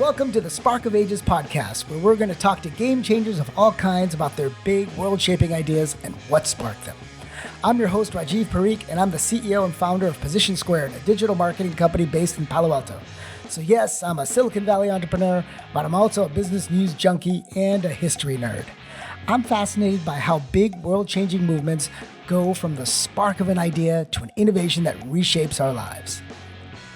welcome to the Spark of Ages podcast, where we're going to talk to game changers of all kinds about their big world-shaping ideas and what sparked them. I'm your host, Rajiv Parikh, and I'm the CEO and founder of Position Squared, a digital marketing company based in Palo Alto. So yes, I'm a Silicon Valley entrepreneur, but I'm also a business news junkie and a history nerd. I'm fascinated by how big world-changing movements go from the spark of an idea to an innovation that reshapes our lives.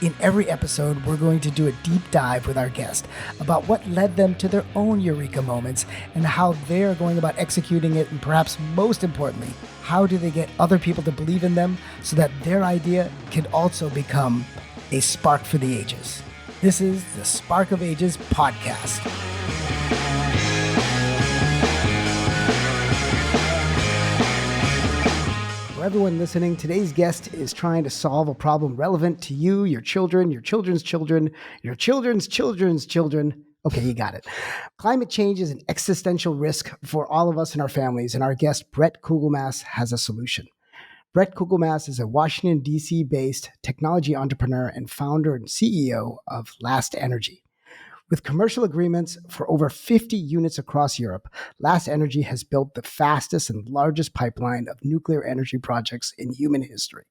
In every episode, we're going to do a deep dive with our guest about what led them to their own eureka moments and how they're going about executing it, and perhaps most importantly, how do they get other people to believe in them so that their idea can also become a spark for the ages. This is the Spark of Ages podcast. For everyone listening, today's guest is trying to solve a problem relevant to you, your children, your children's children, your children's children's children. Okay, you got it. Climate change is an existential risk for all of us and our families, and our guest, Bret Kugelmass, has a solution. Bret Kugelmass is a Washington, D.C.-based technology entrepreneur and founder and CEO of Last Energy. With commercial agreements for over 50 units across Europe, Last Energy has built the fastest and largest pipeline of nuclear energy projects in human history.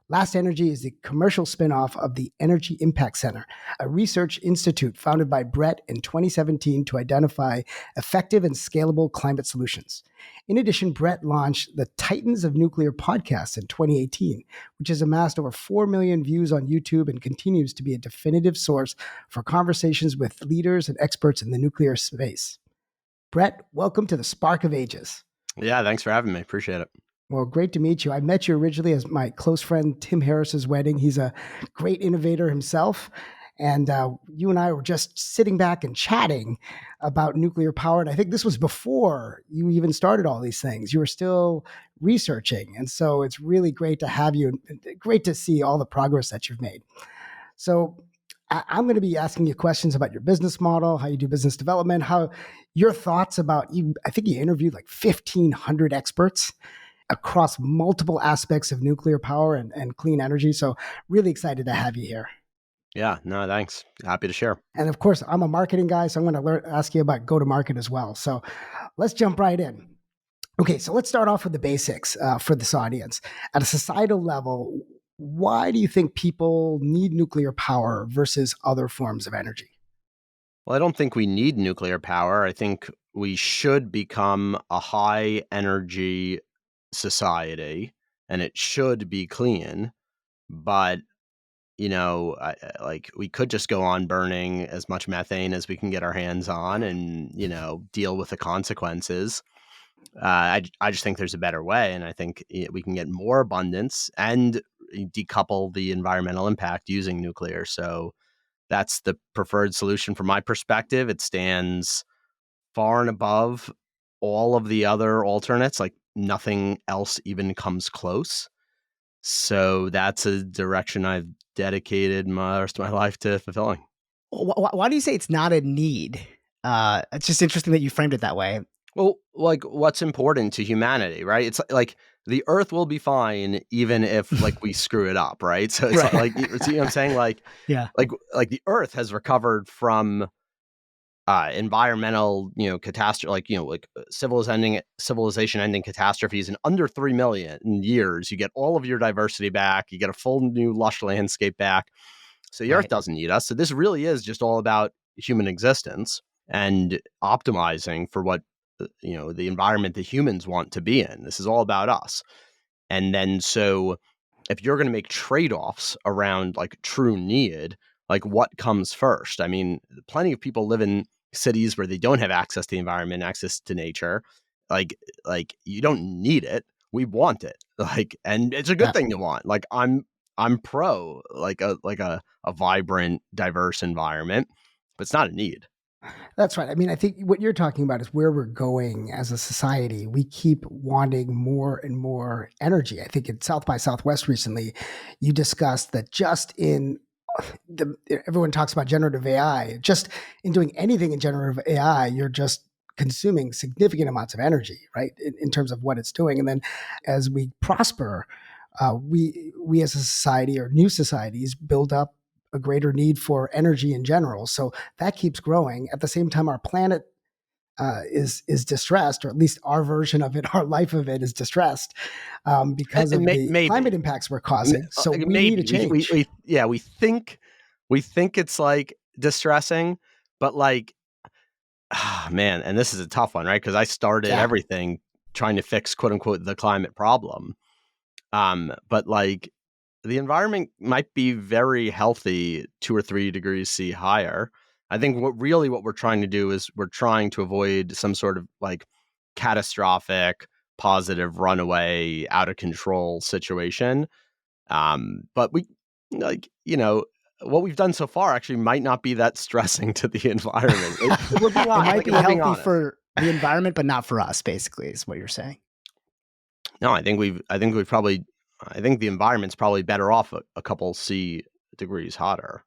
Last Energy is the commercial spinoff of the Energy Impact Center, a research institute founded by Bret in 2017 to identify effective and scalable climate solutions. In addition, Bret launched the Titans of Nuclear podcast in 2018, which has amassed over 4 million views on YouTube and continues to be a definitive source for conversations with leaders and experts in the nuclear space. Bret, welcome to the Spark of Ages. Yeah, thanks for having me. Appreciate it. Well, great to meet you. I met you originally as my close friend Tim Harris's wedding. He's a great innovator himself. And you and I were just sitting back and chatting about nuclear power. And I think this was before you even started all these things. You were still researching. And so it's really great to have you and great to see all the progress that you've made. So I'm going to be asking you questions about your business model, how you do business development, how your thoughts about, I think you interviewed like 1,500 experts across multiple aspects of nuclear power and clean energy. So really excited to have you here. Yeah, no, thanks. Happy to share. And of course, I'm a marketing guy, so I'm going to ask you about go-to-market as well. So let's jump right in. Okay, so let's start off with the basics for this audience. At a societal level, why do you think people need nuclear power versus other forms of energy? Well, I don't think we need nuclear power. I think we should become a high energy society, and it should be clean. But we could just go on burning as much methane as we can get our hands on and, deal with the consequences. I just think there's a better way. And I think we can get more abundance and decouple the environmental impact using nuclear. So that's the preferred solution from my perspective. It stands far and above all of the other alternates. Like nothing else even comes close. So that's a direction I've dedicated the rest of my life to fulfilling. Why do you say it's not a need? It's just interesting that you framed it that way. Well, like what's important to humanity, right? It's like the Earth will be fine even if we screw it up, right? So it's Right. like, you know what I'm saying? Yeah. Like the Earth has recovered from environmental, catastrophe, civilization ending catastrophes in under 3 million years. You get all of your diversity back. You get a full new lush landscape back. So the Earth doesn't need us. So this really is just all about human existence and optimizing for what, the environment that humans want to be in. This is all about us. And then, so if you're going to make trade-offs around true need, what comes first? I mean, plenty of people live in cities where they don't have access to the environment, access to nature. Like you don't need it. We want it. And it's a good thing to want. I'm pro a vibrant, diverse environment, but it's not a need. That's right. I mean, I think what you're talking about is where we're going as a society. We keep wanting more and more energy. I think at South by Southwest recently, you discussed that just in everyone talks about generative AI. Just in doing anything in generative AI, you're just consuming significant amounts of energy, right? In terms of what it's doing. And then as we prosper, we as a society or new societies build up a greater need for energy in general. So that keeps growing. At the same time, our planet is distressed, or at least our version of it, our life of it is distressed because of the Maybe climate impacts we're causing. So we need a maybe change. we think it's like distressing, but like, man, and this is a tough one, right? Because I started everything trying to fix, quote unquote, the climate problem. But like, the environment might be very healthy 2 or 3 degrees C higher. I think what we're trying to do is we're trying to avoid some sort of like catastrophic, positive, runaway, out of control situation. But we, like, what we've done so far actually might not be that stressing to the environment. We're being honest. It might be healthy for the environment, but not for us, basically, is what you're saying. No, I think the environment's probably better off a couple C degrees hotter.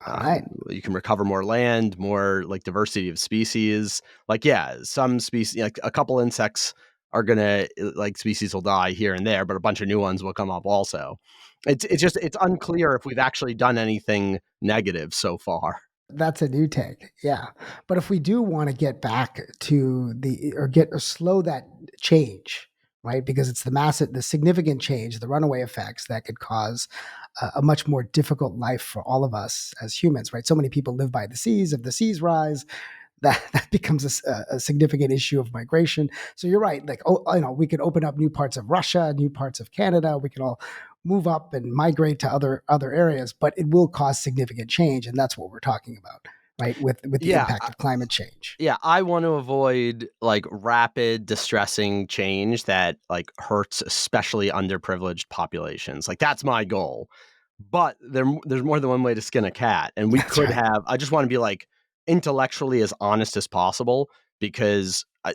All right. You can recover more land, more like diversity of species. Like, yeah, some species, like a couple insects are gonna, like, species will die here and there, but a bunch of new ones will come up also. It's unclear if we've actually done anything negative so far. That's a new take. Yeah. But if we do want to get back to or slow that change, right? Because it's the significant change, the runaway effects that could cause a much more difficult life for all of us as humans, right? So many people live by the seas. If the seas rise, that becomes a significant issue of migration. So you're right. Like, we could open up new parts of Russia, new parts of Canada. We can all move up and migrate to other areas, but it will cause significant change, and that's what we're talking about, right? With the impact of climate change. Yeah, I want to avoid like rapid, distressing change that like hurts especially underprivileged populations. Like, that's my goal. But there's more than one way to skin a cat, and I just want to be like intellectually as honest as possible, because I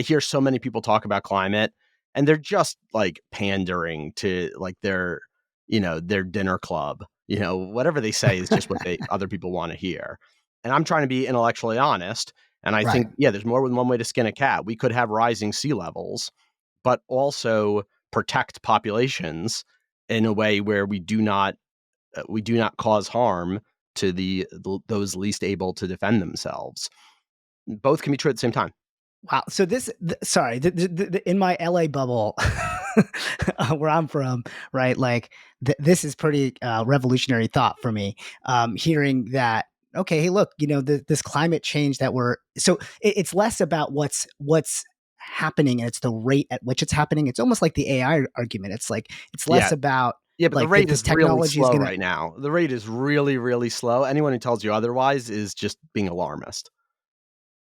hear so many people talk about climate and they're just like pandering to like their dinner club. Whatever they say is just what other people want to hear. And I'm trying to be intellectually honest. And I think, there's more than one way to skin a cat. We could have rising sea levels, but also protect populations in a way where we do not cause harm to those least able to defend themselves. Both can be true at the same time. Wow. So in my LA bubble, where I'm from, right? Like this is pretty revolutionary thought for me. Hearing that, okay, hey, look, this climate change it's less about what's happening and it's the rate at which it's happening. It's almost like the AI argument. It's like, it's less about, but the rate is really slow right now. The rate is really, really slow. Anyone who tells you otherwise is just being alarmist.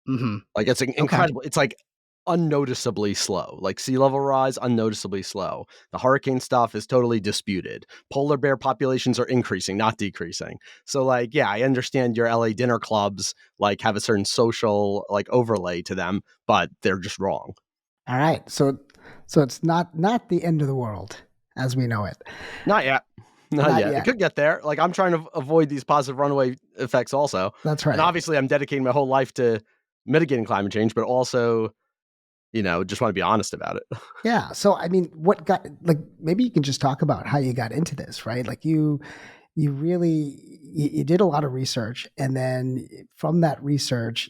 Mm-hmm. Like, it's incredible. Okay. It's like unnoticeably slow. Like, sea level rise, unnoticeably slow. The hurricane stuff is totally disputed. Polar bear populations are increasing, not decreasing. So, like, yeah, I understand your LA dinner clubs like have a certain social like overlay to them, but they're just wrong. All right. So it's not the end of the world as we know it. Not yet. Not yet. It could get there. Like, I'm trying to avoid these positive runaway effects also. That's right. And obviously I'm dedicating my whole life to mitigating climate change, but also, just want to be honest about it. Yeah. So, I mean, maybe you can just talk about how you got into this, right? Like you did a lot of research, and then from that research,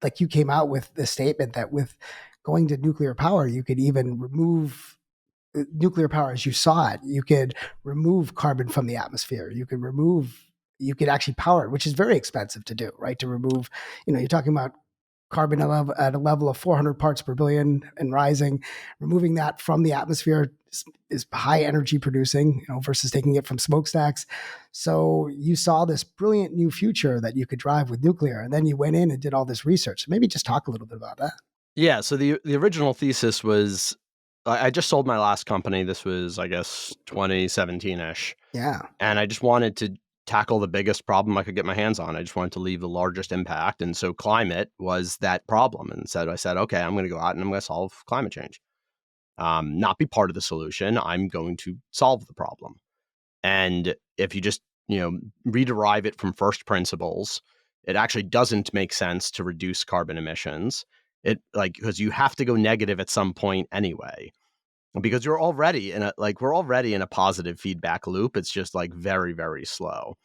like you came out with the statement that with going to nuclear power, you could even remove nuclear power as you saw it. You could remove carbon from the atmosphere. You could actually power it, which is very expensive to do, right? To remove, you're talking about carbon at a level of 400 parts per billion and rising. Removing that from the atmosphere is high energy producing, versus taking it from smokestacks. So you saw this brilliant new future that you could drive with nuclear, and then you went in and did all this research. So maybe just talk a little bit about that. Yeah. So the original thesis was, I just sold my last company. This was, I guess, 2017-ish. Yeah. And I just wanted to tackle the biggest problem I could get my hands on. I just wanted to leave the largest impact. And so climate was that problem. And I said, okay, I'm going to go out and I'm going to solve climate change. Not be part of the solution. I'm going to solve the problem. And if you just, rederive it from first principles, it actually doesn't make sense to reduce carbon emissions. Because you have to go negative at some point anyway. Because we're already in a positive feedback loop. It's just like very, very slow.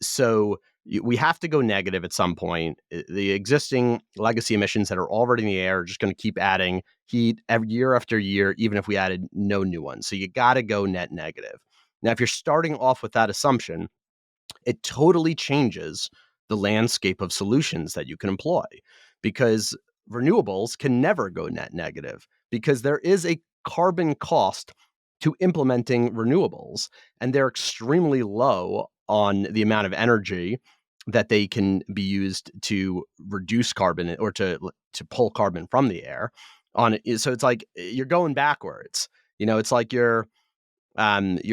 So we have to go negative at some point. The existing legacy emissions that are already in the air are just going to keep adding heat every year after year, even if we added no new ones. So you got to go net negative. Now, if you're starting off with that assumption, it totally changes the landscape of solutions that you can employ, because renewables can never go net negative because there is a carbon cost to implementing renewables, and they're extremely low on the amount of energy that they can be used to reduce carbon or to pull carbon from the air on it. So it's like you're going backwards. It's like you're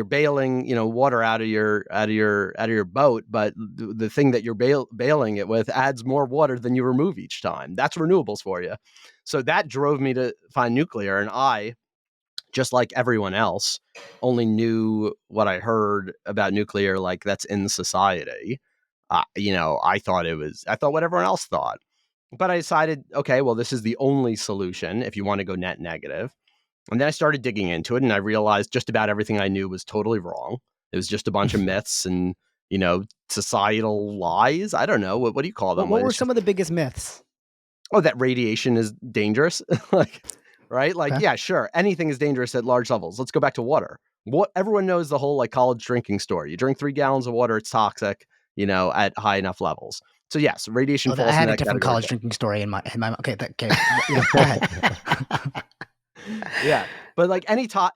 bailing, water out of your boat, but the thing that you're bailing it with adds more water than you remove each time. That's renewables for you. So that drove me to find nuclear, and I, just like everyone else, only knew what I heard about nuclear, like that's in society. I thought what everyone else thought, but I decided, okay, well, this is the only solution if you want to go net negative. And then I started digging into it, and I realized just about everything I knew was totally wrong. It was just a bunch of myths and, societal lies. I don't know. What do you call them? What were some of the biggest myths? Oh, that radiation is dangerous. Right? Okay. Yeah, sure. Anything is dangerous at large levels. Let's go back to water. What everyone knows, the whole college drinking story. You drink 3 gallons of water, it's toxic, at high enough levels. So yes, radiation falls I had in a that different category. college drinking story in my okay. Go ahead. Yeah, but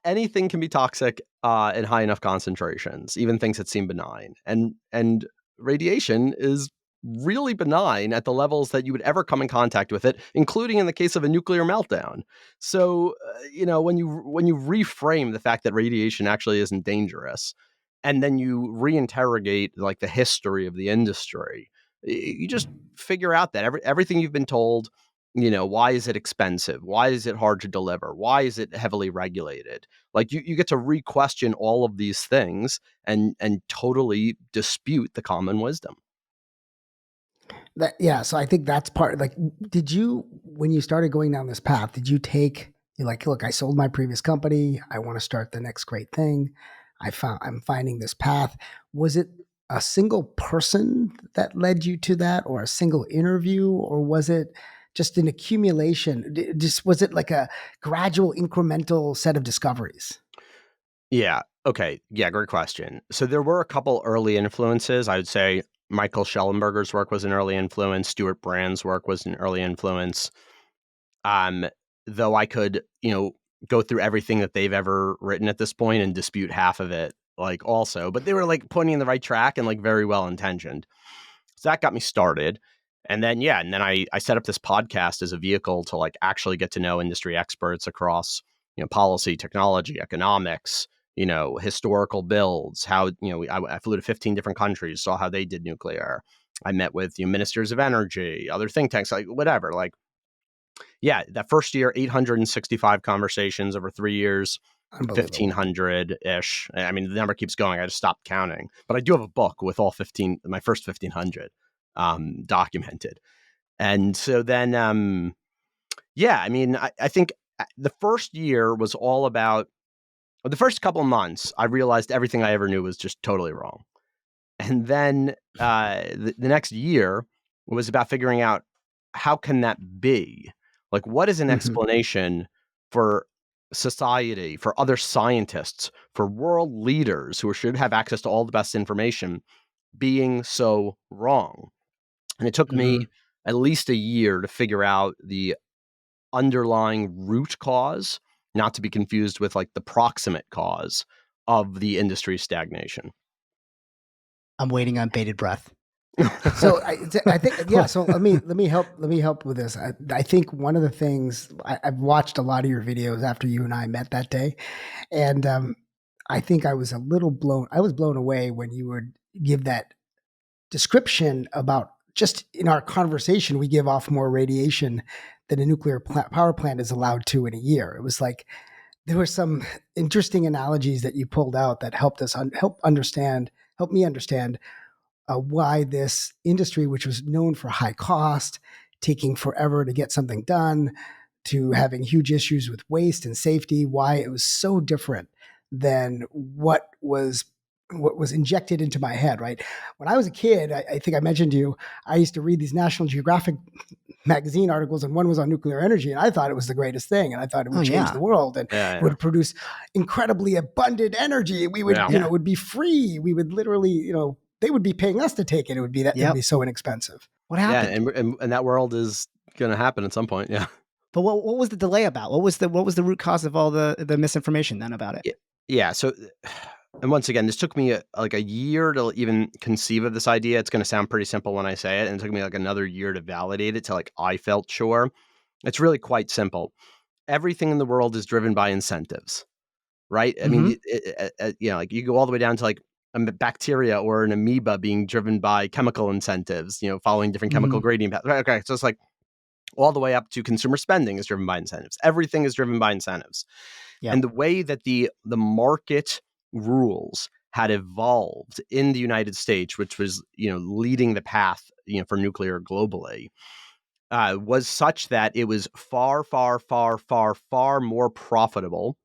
anything can be toxic in high enough concentrations, even things that seem benign. And radiation is really benign at the levels that you would ever come in contact with it, including in the case of a nuclear meltdown. So when you reframe the fact that radiation actually isn't dangerous, and then you reinterrogate the history of the industry, you just figure out that everything you've been told. Why is it expensive? Why is it hard to deliver? Why is it heavily regulated? You get to re-question all of these things and totally dispute the common wisdom. So I think that's part. Did you, when you started going down this path, did you take, you're like, look, I sold my previous company. I want to start the next great thing. I'm finding this path. Was it a single person that led you to that, or a single interview, or was it just an accumulation? Was it like a gradual incremental set of discoveries? Yeah. Okay. Yeah. Great question. So there were a couple early influences. I would say Michael Schellenberger's work was an early influence. Stuart Brand's work was an early influence. Though I could, go through everything that they've ever written at this point and dispute half of it, also, but they were pointing in the right track and very well intentioned. So that got me started. And then, I set up this podcast as a vehicle to actually get to know industry experts across, policy, technology, economics, historical builds, how, I flew to 15 different countries, saw how they did nuclear. I met with ministers of energy, other think tanks, whatever. That first year, 865 conversations over 3 years, 1,500-ish. I mean, the number keeps going. I just stopped counting. But I do have a book with all my first 1,500 documented. And so then, I think the first year was all about, the first couple months, I realized everything I ever knew was just totally wrong. And then the next year was about figuring out, how can that be? What is an explanation for society, for other scientists, for world leaders who should have access to all the best information being so wrong? And it took me at least a year to figure out the underlying root cause, not to be confused with the proximate cause of the industry stagnation. I'm waiting on bated breath. So I think, so let me help with this. I think one of the things, I've watched a lot of your videos after you and I met that day, and I think I was blown away when you would give that description about, just in our conversation, we give off more radiation than a nuclear power plant is allowed to in a year. It was there were some interesting analogies that you pulled out that helped me understand why this industry, which was known for high cost, taking forever to get something done, to having huge issues with waste and safety, why it was so different than what was what was injected into my head, right? When I was a kid, I think I mentioned to you, I used to read these National Geographic magazine articles, and one was on nuclear energy, and I thought it was the greatest thing, and I thought it would change the world, and it would produce incredibly abundant energy. We would, it would be free. We would literally, they would be paying us to take it. It would be it would be so inexpensive. What happened? Yeah, and that world is going to happen at some point. Yeah. But what was the delay about? What was the root cause of all the misinformation then about it? Yeah. So, and once again, this took me like a year to even conceive of this idea. It's going to sound pretty simple when I say it, and it took me like another year to validate it till like I felt sure. It's really quite simple. Everything in the world is driven by incentives, right? I mean, like you go all the way down to like a bacteria or an amoeba being driven by chemical incentives, following different chemical gradient paths. Okay, so it's like all the way up to consumer spending is driven by incentives. Everything is driven by incentives. Yep. And the way that the market rules had evolved in the United States, which was, leading the path, for nuclear globally, was such that it was far, far, far, far, far more profitable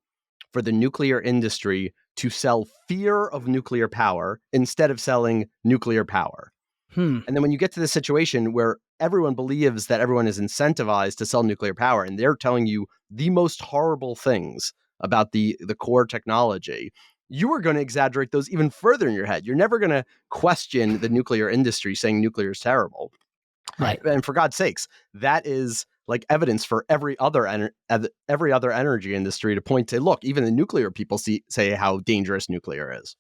for the nuclear industry to sell fear of nuclear power instead of selling nuclear power. And then when you get to the situation where everyone believes that everyone is incentivized to sell nuclear power, and they're telling you the most horrible things about the core technology, you are going to exaggerate those even further in your head. You're never going to question the nuclear industry saying nuclear is terrible. Right. And for God's sakes, that is like evidence for every other energy industry to point to, look, even the nuclear people say how dangerous nuclear is.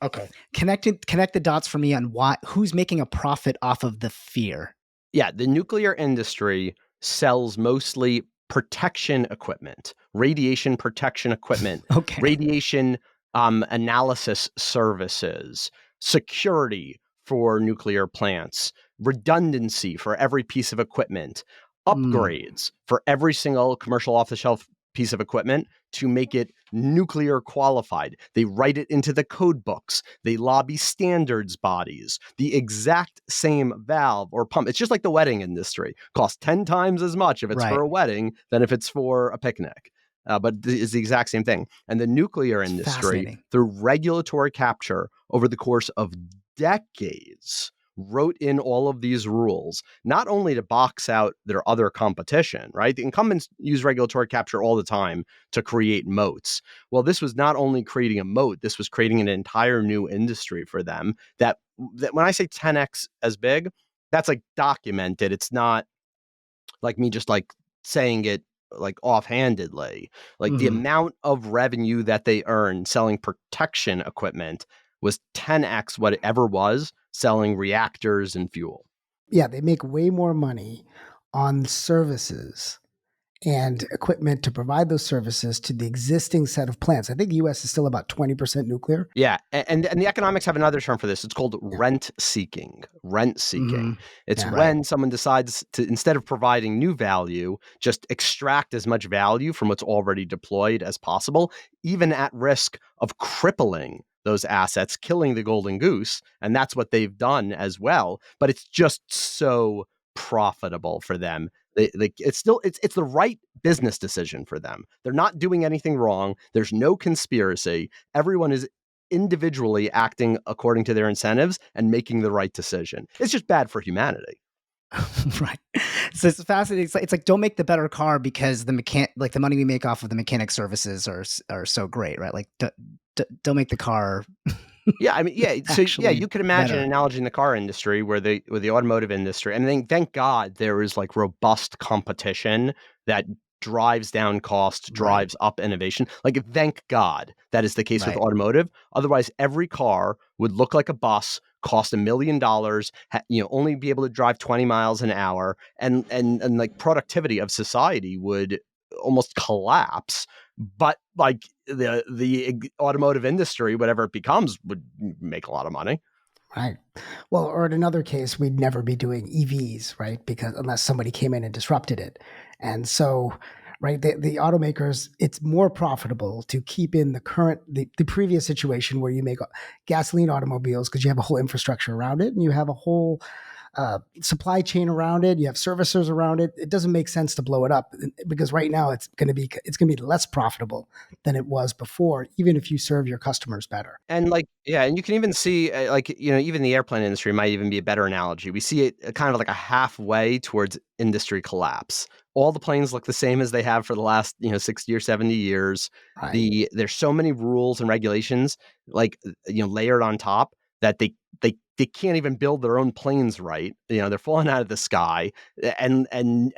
Okay. Connect the dots for me on who's making a profit off of the fear. Yeah, the nuclear industry sells mostly protection equipment, radiation protection equipment, radiation analysis services, security for nuclear plants, redundancy for every piece of equipment, upgrades for every single commercial off-the-shelf piece of equipment to make it nuclear qualified. They write it into the code books. They lobby standards bodies. The exact same valve or pump. It's just like the wedding industry. Costs 10 times as much if it's for a wedding than if it's for a picnic. But it's the exact same thing. And the nuclear industry, through regulatory capture over the course of decades, wrote in all of these rules, not only to box out their other competition, right? The incumbents use regulatory capture all the time to create moats. Well, this was not only creating a moat, this was creating an entire new industry for them that when I say 10x as big, that's like documented. It's not like me just like saying it like offhandedly. Like the amount of revenue that they earn selling protection equipment was 10x what it ever was selling reactors and fuel. Yeah, they make way more money on services and equipment to provide those services to the existing set of plants. I think the U.S. is still about 20% nuclear. Yeah, and the economics have another term for this. It's called rent seeking. Rent seeking. It's when someone decides to, instead of providing new value, just extract as much value from what's already deployed as possible, even at risk of crippling those assets, killing the golden goose. And that's what they've done as well. But it's just so profitable for them. It's the right business decision for them. They're not doing anything wrong. There's no conspiracy. Everyone is individually acting according to their incentives and making the right decision. It's just bad for humanity. Right. So it's fascinating. It's like don't make the better car because the money we make off of the mechanic services are so great, right? Like don't make the car. Yeah, I mean, yeah. So yeah, you could imagine an analogy in the car industry where the automotive industry, and then thank God there is like robust competition that drives down cost, drives up innovation. Like thank God that is the case with automotive. Otherwise, every car would look like a bus, cost $1 million, only be able to drive 20 miles an hour, and like productivity of society would almost collapse. But like the automotive industry, whatever it becomes, would make a lot of money. Right. Well, or in another case, we'd never be doing EVs, right? Because unless somebody came in and disrupted it. And so, right, the automakers, it's more profitable to keep in the previous situation where you make gasoline automobiles because you have a whole infrastructure around it and you have a whole supply chain around it. You have servicers around it. It doesn't make sense to blow it up because right now it's going to be less profitable than it was before, even if you serve your customers better. And like, yeah, and you can even see, like, even the airplane industry might even be a better analogy. We see it kind of like a halfway towards industry collapse. All the planes look the same as they have for the last, 60 or 70 years. Right. There's so many rules and regulations, like, layered on top that they can't even build their own planes right. They're falling out of the sky, and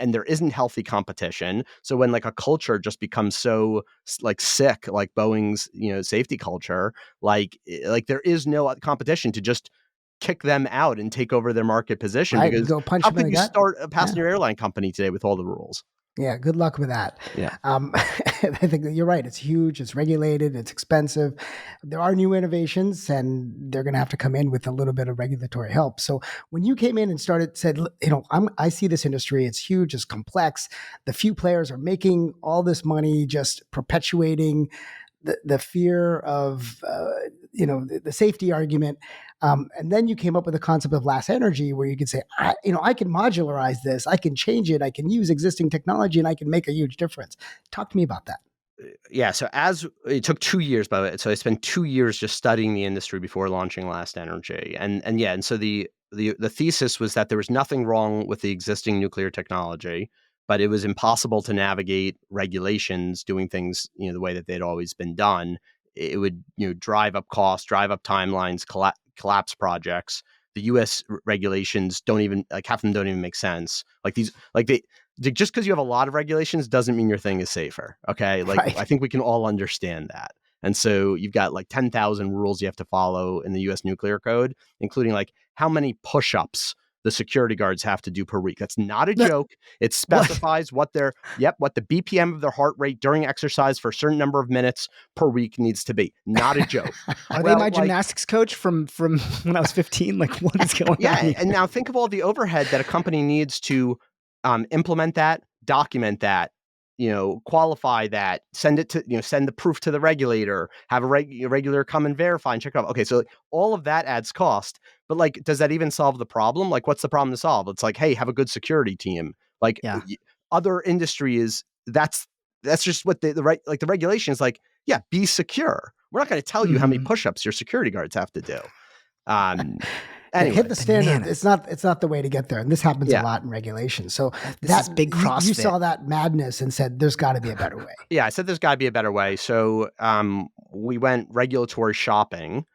there isn't healthy competition. So when like a culture just becomes so like sick, like Boeing's, safety culture, like there is no competition to just kick them out and take over their market position. Right. Because Go punch how them in could the you gut. start a passenger airline company today with all the rules? Yeah, good luck with that. Yeah. I think that you're right. It's huge. It's regulated. It's expensive. There are new innovations, and they're going to have to come in with a little bit of regulatory help. So when you came in and said, I see this industry. It's huge. It's complex. The few players are making all this money, just perpetuating the fear of, the safety argument. And then you came up with the concept of last energy, where you could say, I can modularize this, I can change it, I can use existing technology, and I can make a huge difference. Talk to me about that. Yeah, so it took 2 years, by the way. So I spent 2 years just studying the industry before launching Last Energy, and so the thesis was that there was nothing wrong with the existing nuclear technology, but it was impossible to navigate regulations doing things the way that they'd always been done. It would drive up costs, drive up timelines, collapse projects. The U.S. regulations don't even half of them don't even make sense. Just because you have a lot of regulations doesn't mean your thing is safer. Okay. Right. I think we can all understand that. And so you've got like 10,000 rules you have to follow in the US nuclear code, including like how many push-ups the security guards have to do per week. That's not a joke. It specifies what the BPM of their heart rate during exercise for a certain number of minutes per week needs to be. Not a joke. Are they my gymnastics coach from when I was 15? Like, what is going on? Yeah. And now think of all the overhead that a company needs to implement that, document that, qualify that, send it to, send the proof to the regulator, have a regular come and verify and check it out. Okay, so all of that adds cost, but like, does that even solve the problem? Like, what's the problem to solve? It's like, hey, have a good security team. Like, other industries, that's just what the regulation is like. Yeah, be secure. We're not going to tell you how many push-ups your security guards have to do. Anyway, hit the standard. It's not the way to get there, and this happens a lot in regulation. So this is big CrossFit. You saw that madness and said, "There's got to be a better way." Yeah, I said there's got to be a better way. So we went regulatory shopping.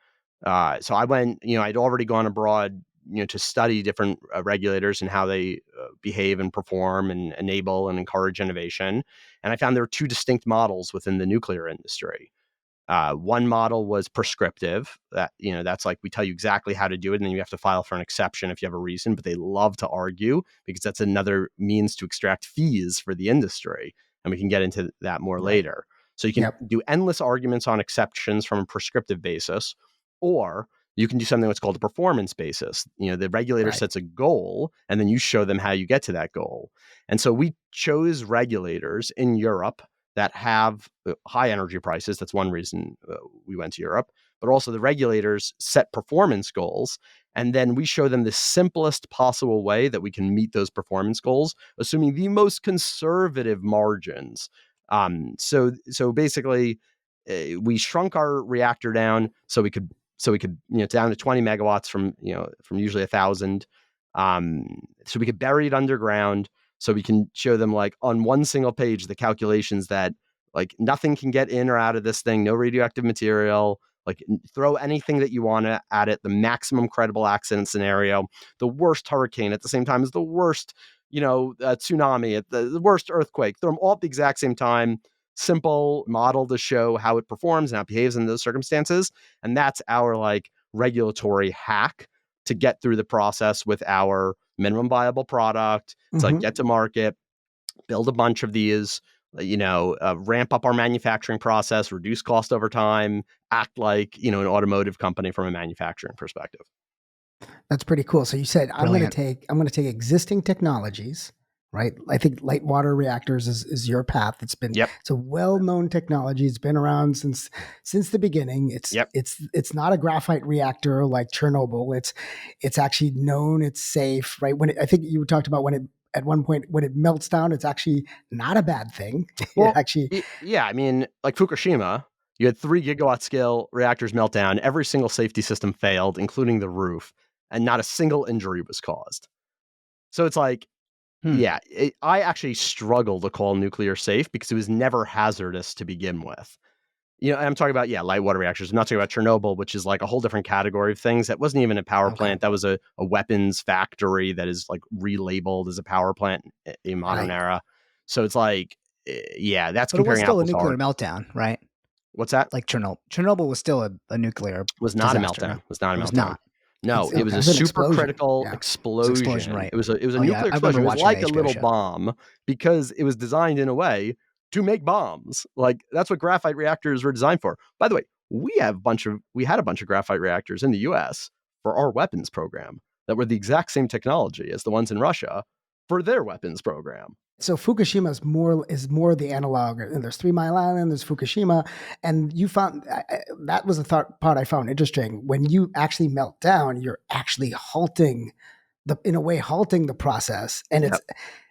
So I went. I'd already gone abroad, to study different regulators and how they behave and perform and enable and encourage innovation. And I found there were two distinct models within the nuclear industry. One model was prescriptive. That's like we tell you exactly how to do it, and then you have to file for an exception if you have a reason. But they love to argue because that's another means to extract fees for the industry, and we can get into that more later. So you can do endless arguments on exceptions from a prescriptive basis, or you can do something that's called a performance basis. The regulator sets a goal, and then you show them how you get to that goal. And so we chose regulators in Europe that have high energy prices. That's one reason we went to Europe. But also the regulators set performance goals, and then we show them the simplest possible way that we can meet those performance goals, assuming the most conservative margins. So basically, we shrunk our reactor down so we could down to 20 megawatts from usually 1,000. So we could bury it underground. So we can show them like on one single page the calculations that like nothing can get in or out of this thing, no radioactive material, like throw anything that you want at it, the maximum credible accident scenario, the worst hurricane at the same time as the worst, tsunami, at the worst earthquake, throw them all at the exact same time. Simple model to show how it performs and how it behaves in those circumstances. And that's our like regulatory hack to get through the process with our minimum viable product. It's like get to market, build a bunch of these, ramp up our manufacturing process, reduce cost over time, act like, an automotive company from a manufacturing perspective. That's pretty cool. So you said, I'm going to take existing technologies, right? I think light water reactors is your path. It's a well-known technology. It's been around since the beginning. It's not a graphite reactor like Chernobyl. It's actually known. It's safe, right? I think you talked about at one point when it melts down, it's actually not a bad thing. Well, yeah, I mean, like Fukushima, you had 3 gigawatt scale reactors melt down. Every single safety system failed, including the roof, and not a single injury was caused. So it's like, I actually struggle to call nuclear safe because it was never hazardous to begin with. And I'm talking about, light water reactors. I'm not talking about Chernobyl, which is like a whole different category of things. That wasn't even a power plant. That was a weapons factory that is like relabeled as a power plant in modern era. So it's like, that's but it was comparing still a apples to nuclear oranges. meltdown, right? What's that? Like Chernobyl was still a nuclear was not disaster, a meltdown. no? Was not a It was meltdown. not. No, it was a an supercritical explosion. explosion. Right. It was a Oh, nuclear I explosion. remember It was watching like the a HBO little show. bomb because it was designed in a way to make bombs. Like that's what graphite reactors were designed for. By the way, we had a bunch of graphite reactors in the US for our weapons program that were the exact same technology as the ones in Russia for their weapons program. So Fukushima is more the analog. And there's 3 Mile Island, there's Fukushima, and you found that was the part I found interesting. When you actually melt down, you're actually halting the process, and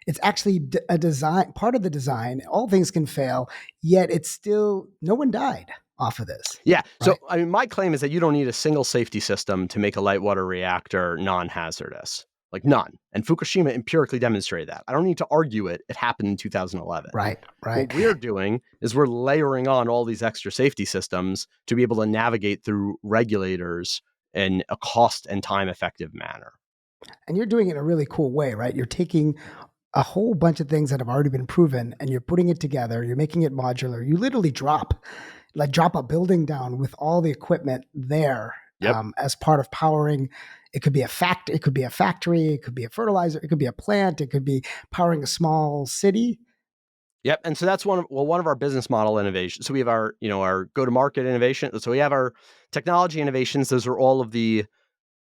it's actually a design part of the design. All things can fail, yet it's still no one died off of this. Yeah. Right? So I mean, my claim is that you don't need a single safety system to make a light water reactor non-hazardous. Like none. And Fukushima empirically demonstrated that. I don't need to argue it. It happened in 2011. Right. What we're doing is we're layering on all these extra safety systems to be able to navigate through regulators in a cost and time effective manner. And you're doing it in a really cool way, right? You're taking a whole bunch of things that have already been proven and you're putting it together. You're making it modular. You literally drop a building down with all the equipment there as part of powering. It could be a factory, it could be a fertilizer, it could be a plant, it could be powering a small city. Yep. And so that's one of our business model innovations. So we have our go-to-market innovation. So we have our technology innovations. Those are all of the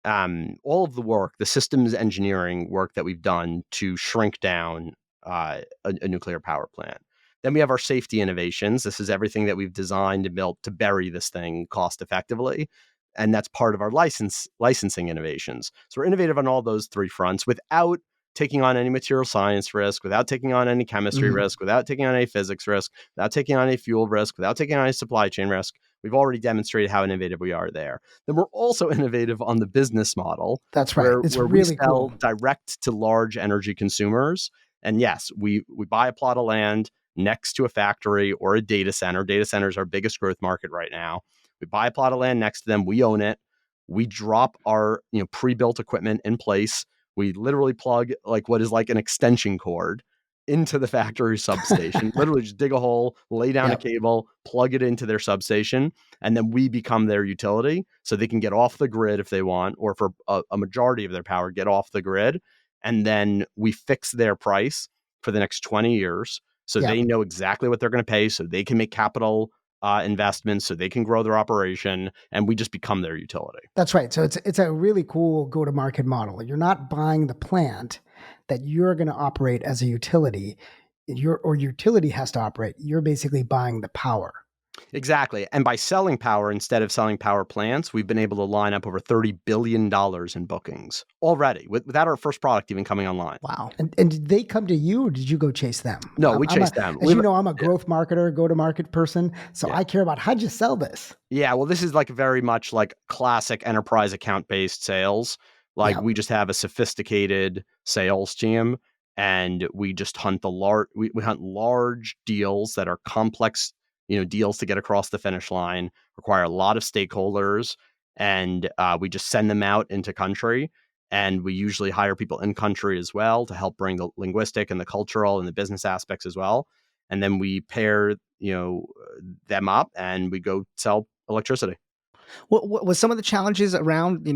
work, the systems engineering work that we've done to shrink down a nuclear power plant. Then we have our safety innovations. This is everything that we've designed and built to bury this thing cost effectively. And that's part of our licensing innovations. So we're innovative on all those 3 fronts without taking on any material science risk, without taking on any chemistry risk, without taking on any physics risk, without taking on any fuel risk, without taking on any supply chain risk. We've already demonstrated how innovative we are there. Then we're also innovative on the business model. That's right. It's where really we sell cool. direct to large energy consumers. And yes, we buy a plot of land next to a factory or a data center. Data centers are our biggest growth market right now. We buy a plot of land next to them. We own it. We drop our pre-built equipment in place. We literally plug like what is like an extension cord into the factory substation. Literally just dig a hole, lay down a cable, plug it into their substation, and then we become their utility so they can get off the grid if they want, or for a majority of their power, get off the grid. And then we fix their price for the next 20 years. So they know exactly what they're going to pay, so they can make capital investments, so they can grow their operation, and we just become their utility. That's right. So it's a really cool go-to-market model. You're not buying the plant that you're going to operate as a utility. Your utility has to operate. You're basically buying the power. Exactly. And by selling power instead of selling power plants, we've been able to line up over $30 billion in bookings already without our first product even coming online. Wow. And did they come to you or did you go chase them? No, we chased them. As you know, I'm a growth marketer, go-to-market person. So I care about how'd you sell this? Yeah, well, this is like very much like classic enterprise account-based sales. Like we just have a sophisticated sales team and we just hunt we hunt large deals that are complex deals to get across the finish line, require a lot of stakeholders, and we just send them out into country. And we usually hire people in country as well to help bring the linguistic and the cultural and the business aspects as well. And then we pair, them up and we go sell electricity. What was some of the challenges around,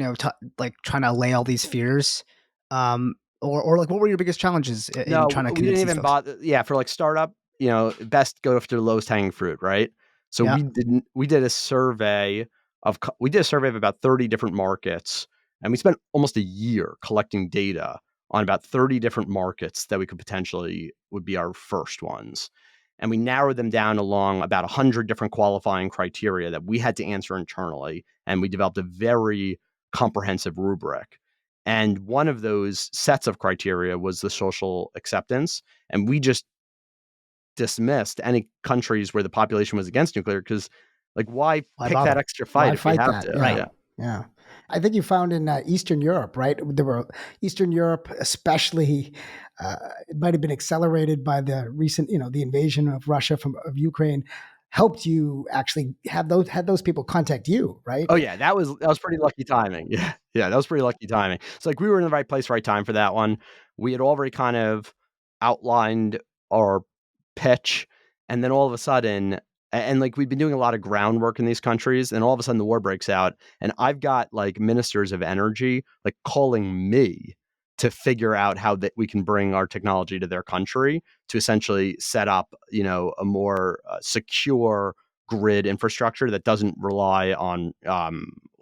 like trying to allay all these fears? Or like, what were your biggest challenges in trying to convince we didn't even these folks? bother. Yeah, for like startup, best go after the lowest hanging fruit, right? So we did a survey of about 30 different markets, and we spent almost a year collecting data on about 30 different markets that we could potentially would be our first ones. And we narrowed them down along about 100 different qualifying criteria that we had to answer internally. And we developed a very comprehensive rubric. And one of those sets of criteria was the social acceptance. And we just dismissed any countries where the population was against nuclear because, like, why pick bother? that extra fight Why if we fight have that? to? Yeah. Yeah. I think you found in Eastern Europe, right? There were Eastern Europe, especially, it might have been accelerated by the recent, the invasion of Russia of Ukraine, helped you actually had those people contact you, right? Oh yeah, that was pretty lucky timing. Yeah, that was pretty lucky timing. So like we were in the right place, right time for that one. We had already kind of outlined our pitch, and then all of a sudden, and like we've been doing a lot of groundwork in these countries, and all of a sudden the war breaks out, and I've got like ministers of energy like calling me to figure out how that we can bring our technology to their country to essentially set up, a more secure grid infrastructure that doesn't rely on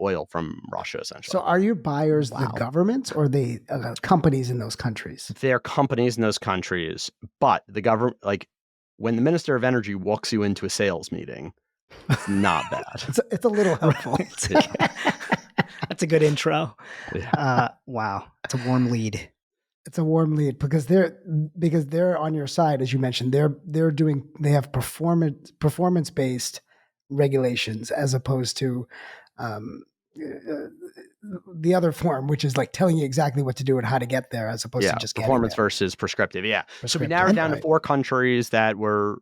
oil from Russia, essentially. So are your buyers the governments or the companies in those countries? They're companies in those countries, but the government, like when the Minister of Energy walks you into a sales meeting, it's not bad. It's a little helpful. That's a good intro. Yeah. Wow. It's a warm lead. It's a warm lead because they're on your side, as you mentioned. They have performance based regulations as opposed to the other form, which is like telling you exactly what to do and how to get there, as opposed to just performance versus prescriptive. Yeah. Prescriptive. So we narrowed down to 4 countries that were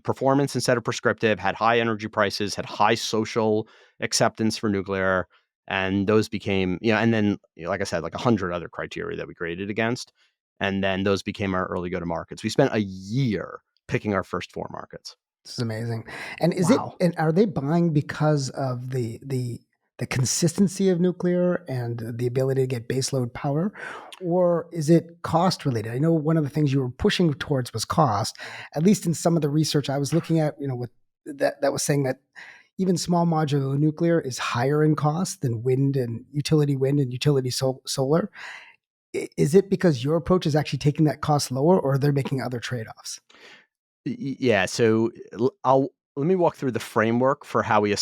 performance instead of prescriptive, had high energy prices, had high social acceptance for nuclear. And those became, and then, like I said, like 100 other criteria that we graded against. And then those became our early go-to-markets. We spent a year picking our first 4 markets. This is amazing. And and are they buying because of the consistency of nuclear and the ability to get baseload power, or is it cost related? I know one of the things you were pushing towards was cost, at least in some of the research I was looking at, with that was saying that even small modular nuclear is higher in cost than wind and utility solar. Is it because your approach is actually taking that cost lower, or they're making other trade-offs? Yeah. So let me walk through the framework for how we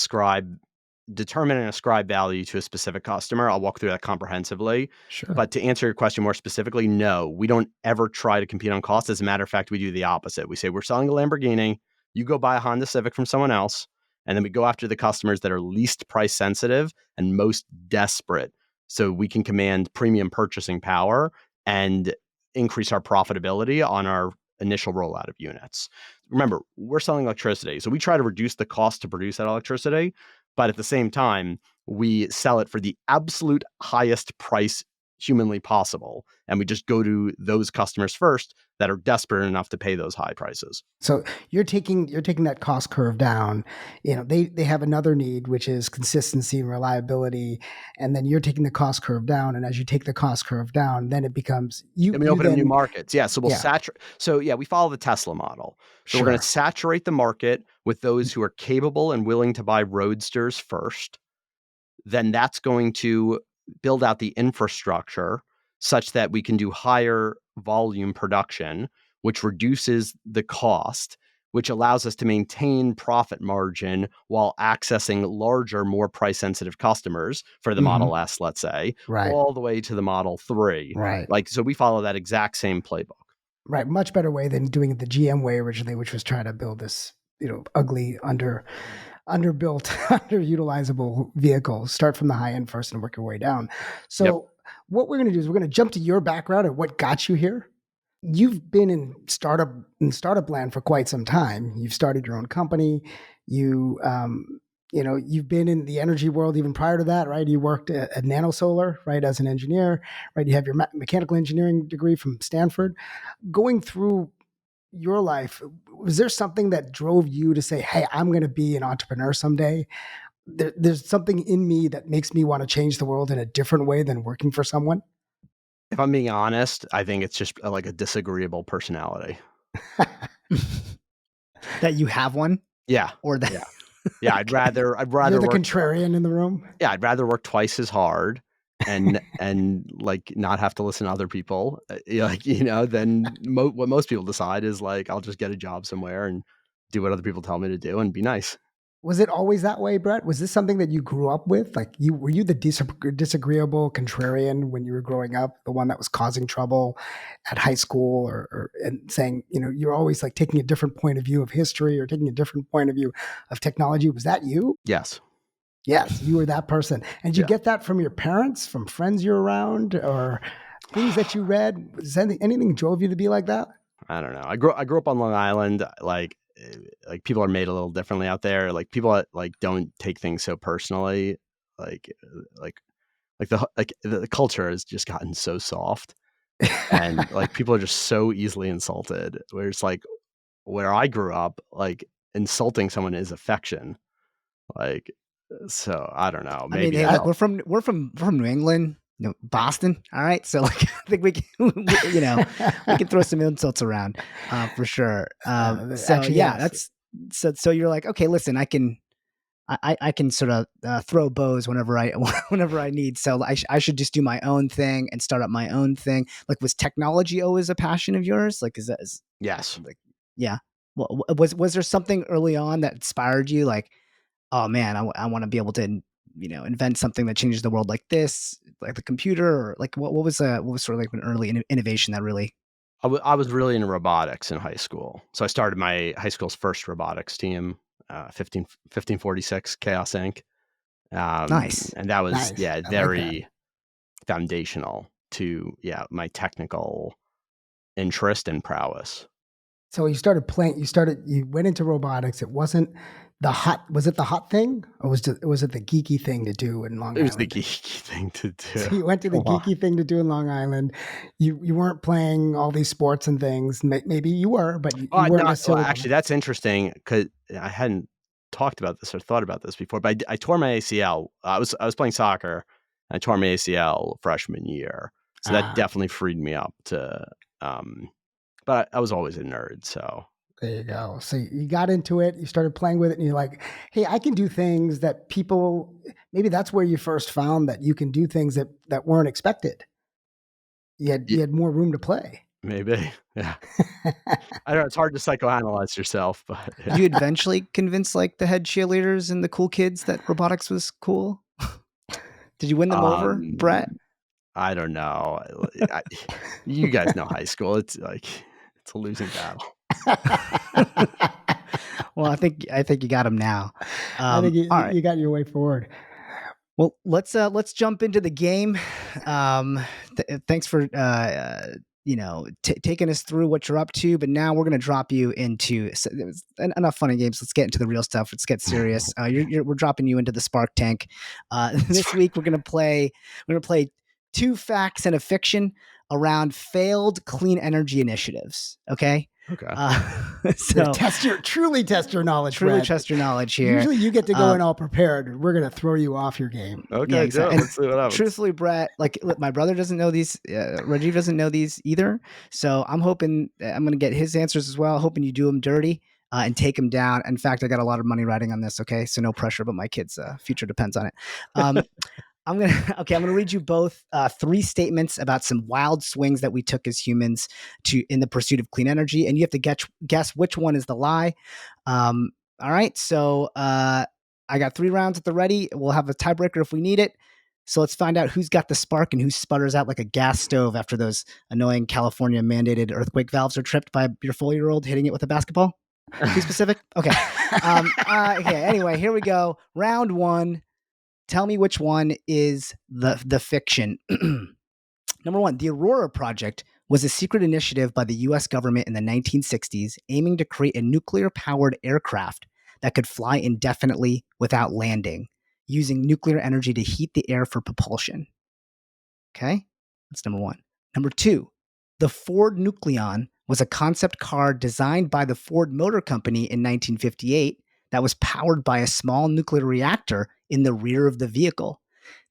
determine and ascribe value to a specific customer. I'll walk through that comprehensively. Sure. But to answer your question more specifically, no, we don't ever try to compete on cost. As a matter of fact, we do the opposite. We say we're selling a Lamborghini, you go buy a Honda Civic from someone else, and then we go after the customers that are least price sensitive and most desperate so we can command premium purchasing power and increase our profitability on our initial rollout of units. Remember, we're selling electricity, so we try to reduce the cost to produce that electricity, but at the same time, we sell it for the absolute highest price humanly possible. And we just go to those customers first that are desperate enough to pay those high prices. So you're taking that cost curve down. They have another need, which is consistency and reliability. And then you're taking the cost curve down. And as you take the cost curve down, then it becomes And we open up new markets. Yeah. So we'll saturate. So yeah, we follow the Tesla model. So we're going to saturate the market with those who are capable and willing to buy roadsters first. Then that's going to build out the infrastructure such that we can do higher volume production, which reduces the cost, which allows us to maintain profit margin while accessing larger, more price-sensitive customers for the Model S, let's say, all the way to the Model 3. Right. So we follow that exact same playbook. Right. Much better way than doing it the GM way originally, which was trying to build this, ugly, underbuilt, underutilizable vehicle. Start from the high end first and work your way down. So what we're going to do is we're going to jump to your background and what got you here. You've been in startup land for quite some time. You've started your own company. You've been in the energy world even prior to that, right? You worked at NanoSolar, right, as an engineer, right? You have your mechanical engineering degree from Stanford. Going through your life, was there something that drove you to say, hey, I'm going to be an entrepreneur someday? There's something in me that makes me want to change the world in a different way than working for someone? If I'm being honest, I think it's just like a disagreeable personality. That you have one? Yeah. Or that? Yeah. Yeah, I'd rather You're the work, contrarian in the room. Yeah, I'd rather work twice as hard and like not have to listen to other people, then what most people decide is like, I'll just get a job somewhere and do what other people tell me to do and be nice. Was it always that way, Bret? Was this something that you grew up with? Like, were you the disagreeable contrarian when you were growing up, the one that was causing trouble at high school, or and saying, you're always like taking a different point of view of history or taking a different point of view of technology? Was that you? Yes. Yes, you were that person. And did you get that from your parents, from friends you're around, or things that you read? Was anything drove you to be like that? I don't know. I grew up on Long Island. Like people are made a little differently out there. Like people like don't take things so personally. Like the culture has just gotten so soft, and like people are just so easily insulted. Where it's like where I grew up, like insulting someone is affection. Like, so I don't know. Maybe I mean, we're from New England. Boston. All right. So like, I think we can, we can throw some insults around, for sure. So you're like, okay, listen, I can sort of throw bows whenever I need. So I should just do my own thing and start up my own thing. Like, was technology always a passion of yours? Like, yes. Like, yeah. Well, was there something early on that inspired you? Like, oh man, I want to be able to, invent something that changes the world like this, like the computer, or like what was sort of like an early innovation that really? I was really into robotics in high school. So I started my high school's first robotics team, 1546 Chaos Inc. Nice. And that was, very foundational to, my technical interest and prowess. So you started playing, you went into robotics. It wasn't was it the hot thing, or was it the geeky thing to do in Long Island? It was the geeky thing to do. So you went to the geeky thing to do in Long Island. You weren't playing all these sports and things. Maybe you were, but you weren't necessarily. Well, actually, that's interesting because I hadn't talked about this or thought about this before. But I tore my ACL. I was playing soccer. And I tore my ACL freshman year, so that definitely freed me up to. But I was always a nerd, so. There you go. So you got into it, you started playing with it, and you're like, hey, I can do things that people, maybe that's where you first found that you can do things that weren't expected. You had more room to play. Maybe. Yeah. I don't know. It's hard to psychoanalyze yourself, but. Yeah. Did you eventually convince like the head cheerleaders and the cool kids that robotics was cool? Did you win them over, Bret? I don't know. You guys know high school. It's like, it's a losing battle. Well, I think you got him now. I think you got your way forward. Well, let's jump into the game. Thanks for taking us through what you're up to. But now we're going to drop you into enough fun and games. Let's get into the real stuff. Let's get serious. We're dropping you into the Spark Tank. This week we're going to play 2 facts and a fiction around failed clean energy initiatives. Okay. Okay. So truly test your knowledge. Truly test your knowledge here. Usually you get to go in all prepared. We're going to throw you off your game. Okay. Yeah, exactly. Let's see what happens. Truthfully, Bret, like my brother doesn't know these. Rajiv doesn't know these either. So I'm hoping I'm going to get his answers as well. Hoping you do them dirty and take them down. In fact, I got a lot of money riding on this. Okay. So no pressure, but my kid's future depends on it. I'm gonna read you both 3 statements about some wild swings that we took as humans in the pursuit of clean energy, and you have to guess which one is the lie. All right, so I got 3 rounds at the ready. We'll have a tiebreaker if we need it. So let's find out who's got the spark and who sputters out like a gas stove after those annoying California mandated earthquake valves are tripped by your 4-year-old hitting it with a basketball. Be specific. Okay. Okay. Anyway, here we go. Round 1. Tell me which one is the fiction. Number 1, the Aurora project was a secret initiative by the U.S. government in the 1960s aiming to create a nuclear-powered aircraft that could fly indefinitely without landing, using nuclear energy to heat the air for propulsion. Okay, that's number 1. Number 2, the Ford Nucleon was a concept car designed by the Ford Motor Company in 1958 that was powered by a small nuclear reactor in the rear of the vehicle.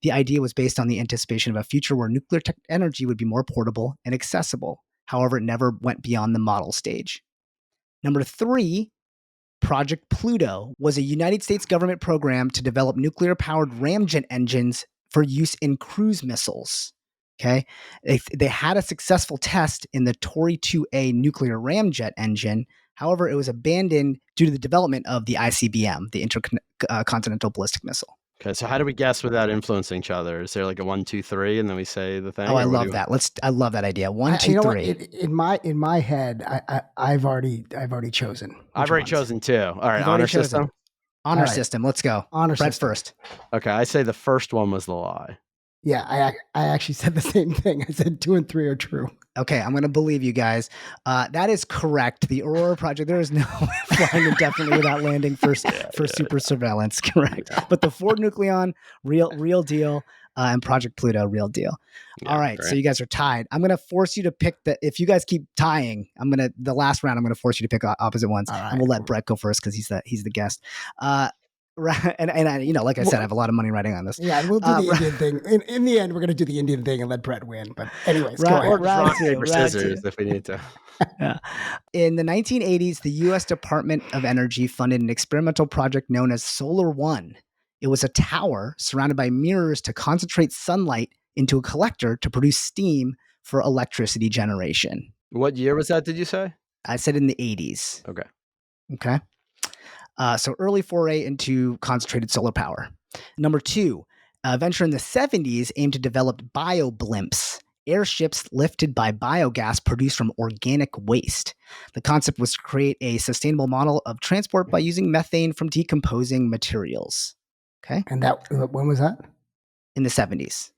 The idea was based on the anticipation of a future where nuclear energy would be more portable and accessible. However, it never went beyond the model stage. Number 3, Project Pluto was a United States government program to develop nuclear-powered ramjet engines for use in cruise missiles. Okay, they had a successful test in the Tory 2A nuclear ramjet engine. However, it was abandoned due to the development of the ICBM, the Intercontinental Ballistic Missile. Okay, so how do we guess without influencing each other? Is there like a 1, 2, 3, and then we say the thing? Oh, I love that. I love that idea. 1, 2, 3. In my head, I've already chosen. I've already chosen 2. All right, You've honor already chosen. system. Honor system. Let's go. Honor Brett system. first. Okay, I say the first one was the lie. Yeah, I actually said the same thing. I said 2 and 3 are true. Okay, I'm going to believe you guys. That is correct. The Aurora project, there is no flying indefinitely without landing for super surveillance, correct. But the Ford Nucleon, real deal, and Project Pluto, real deal. Yeah, all right, great. so you guys are tied. I'm going to force you to pick if you guys keep tying, the last round, I'm going to force you to pick opposite ones. All right. And we'll let Brett go first because he's the guest. And I, like I said, I have a lot of money riding on this. Yeah, and we'll do the Indian thing. In the end, we're going to do the Indian thing and let Brett win. But anyways, go ahead. Or rock, paper, scissors if we need to. Yeah. In the 1980s, the U.S. Department of Energy funded an experimental project known as Solar One. It was a tower surrounded by mirrors to concentrate sunlight into a collector to produce steam for electricity generation. What year was that, did you say? I said in the 80s. Okay. So early foray into concentrated solar power. Number 2, a venture in the 70s aimed to develop Bio-Blimps, airships lifted by biogas produced from organic waste. The concept was to create a sustainable model of transport by using methane from decomposing materials. Okay. And when was that? In the 70s.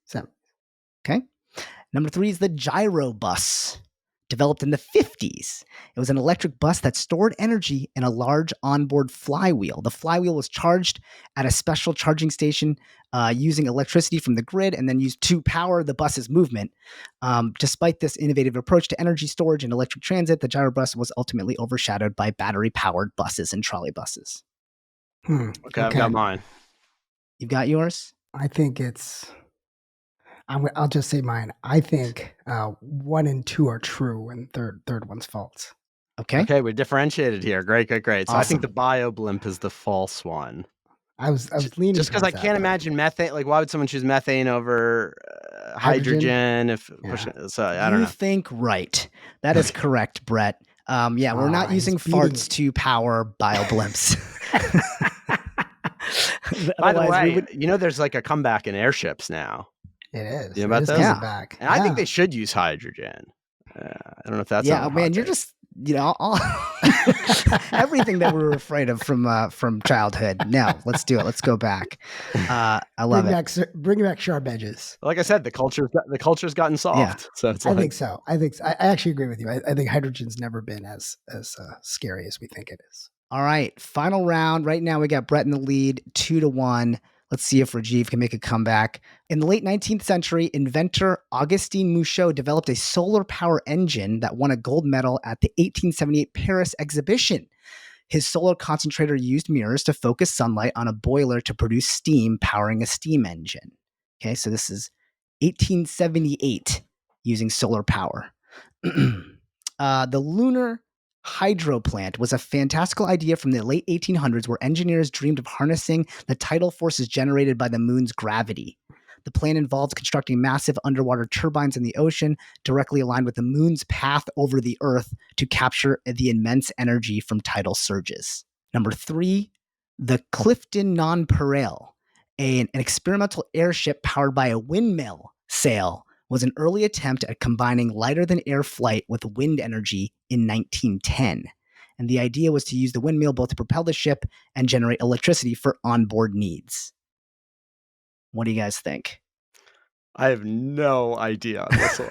Okay. Number 3 is the Gyro-Bus. Developed in the 50s. It was an electric bus that stored energy in a large onboard flywheel. The flywheel was charged at a special charging station using electricity from the grid and then used to power the bus's movement. Despite this innovative approach to energy storage and electric transit, the Gyro-Bus was ultimately overshadowed by battery-powered buses and trolley buses. Okay, I've got mine. You've got yours? I think I'll just say mine. I think 1 and 2 are true, and third one's false. Okay, we're differentiated here. Great. So awesome. I think the Bio-Blimp is the false one. I was leaning just because I can't imagine methane. Like, why would someone choose methane over hydrogen? So I don't know. You think right. That is correct, Brett. We're not using farts to power Bio-Blimps. By the way, there's like a comeback in airships now. It is. You know about this? Yeah. Back. And I think they should use hydrogen. I don't know if that's man. You're just all everything that we were afraid of from childhood. No, let's do it. Let's go back. I love it. Bring back sharp edges. Like I said, the culture's gotten soft. Yeah. So it's I think so. I actually agree with you. I think hydrogen's never been as scary as we think it is. All right, final round. Right now we got Brett in the lead, 2-1. Let's see if Rajiv can make a comeback. In the late 19th century, inventor Augustin Mouchot developed a solar power engine that won a gold medal at the 1878 Paris exhibition. His solar concentrator used mirrors to focus sunlight on a boiler to produce steam powering a steam engine. Okay, so this is 1878 using solar power. The Lunar Hydroplant was a fantastical idea from the late 1800s where engineers dreamed of harnessing the tidal forces generated by the moon's gravity. The plan involved constructing massive underwater turbines in the ocean directly aligned with the moon's path over the Earth to capture the immense energy from tidal surges. Number 3, the Clifton Nonpareil, an experimental airship powered by a windmill sail, was an early attempt at combining lighter-than-air flight with wind energy in 1910. And the idea was to use the windmill both to propel the ship and generate electricity for onboard needs. What do you guys think? I have no idea on this one.